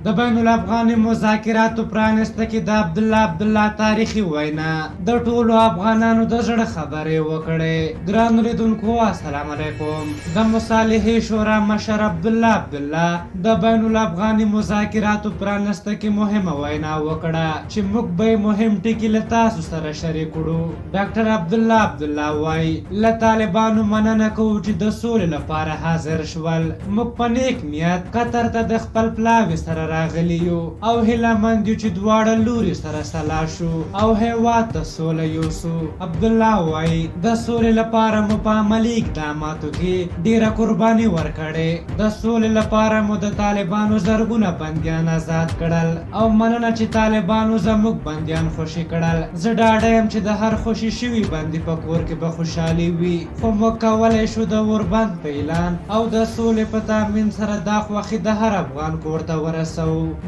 د بین الافغاني مذاکراتو پرانسته کې د عبدالله تاریخي وینا د ټولو افغانانو د زړه خبرې وکړې. ګرانو لیدونکو السلام علیکم. د مصالحې شورا مشر عبدالله د بین الافغاني مذاکراتو پرانسته کې مهمه وینا وکړه چې موږ به مهم ټکي له تاسو سره شریک کړو. ډاکټر عبدالله وایي له طالبانو مننه کوو چې د سولې لپاره حاضر شول. موږ په نیک نیت قطر ته د خپل پلاوي سره راغلی یو او هیله مند یو چې دواړه لوري سره سلا شو او هیواد ته سوله یوسو. عبدالله وایي د سولې لپاره مو په عملي اقداماتو کې ډیره قرباني ورکړې. د سولې لپاره مو د طالبانو زرګونه بندیان آزاد کړل او مننه چې طالبانو زموږ بندیان خوشي کړل. زه ډاډه یم چې د هر خوشي شوي بندي په کور کې به خوشحالي وي، خو موږ کولی شو د اوربند په اعلان او د سولې په تامین سره دا خوښي د هر افغان کور ته ورسوو.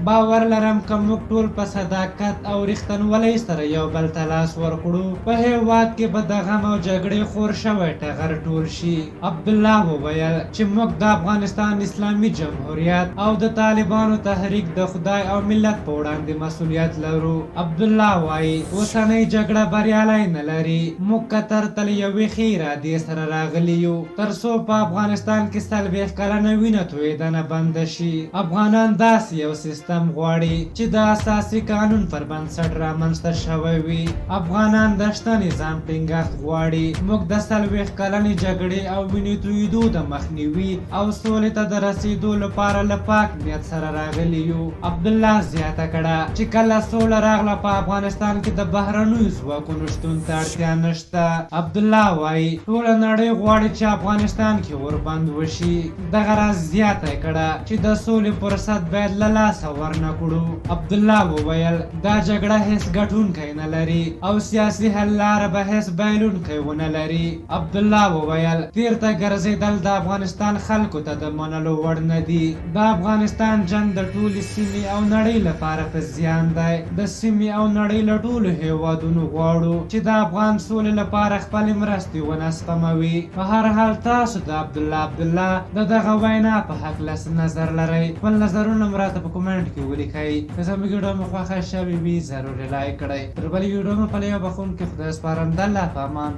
باور لرم که موږ ټول په صداقت او رښتینولۍ سره یو بل ته لاس ورکړو په هېواد کې به د غم او جګړې خور شوی ټغر ټول شي. عبدالله وویل چې موږ د افغانستان اسلامي جمهوریت او د طالبانو تحریک د خدای او ملت په وړاندې مسؤلیت لرو. عبدالله وایي اوسنۍ جګړه بریالی نه لري. موږ قطر ته له یوې ښې ارادې سره راغلي یو تر څو په افغانستان کې 40 کلنه وینه تویېدنه بنده شي. افغانان داسې یو سیستم غواړي چې د اساسي قانون پر بنسټ رامنځته شوی وي. افغانان د شته نظام ټینګښت غواړي. موږ د 40 کلنې جګړې او وینې تویېدو د مخنیوي او سولې ته د رسېدو لپاره له پاک نیت سره راغلي یو. عبدالله زیاته کړه چې کله سوله راغله په افغانستان کې د بهرنیو ځواکونو شتون ته اړتیا نشته. عبدالله وایي ټوله نړۍ غواړي چې افغانستان کې اوربند وشي. دغه راز زیاته کړه چې د سولې فرصت باید له لاسه ورنه کړو. عبدالله وویل دا جګړه هیڅ ګټونکی نه لري او سیاسي حل لاره به هیڅ بایلونکی ونه لري. عبدالله وویل تېر ته ګرځېدل د افغانستان خلکو ته د منلو وړ نه دي. د افغانستان جنګ د ټولې سیمې او نړۍ لپاره په زیان دی. د سیمې او نړۍ له ټولو هېوادونو غواړو چې د افغان سولې لپاره خپلې مرستې ونه سپموي. په هر حال تاسو د عبدالله د دغه وینا په هکله څه نظر لرئ؟ خپل نظرونه مو راته په کومنټ کې ولیکئ. که زموږ ویډیو مو خوښه شوې وي ضرور لایک کړئ. تر بلې ویډیو مو په لیو بخښونکي خدای سپارم. د الله په امان.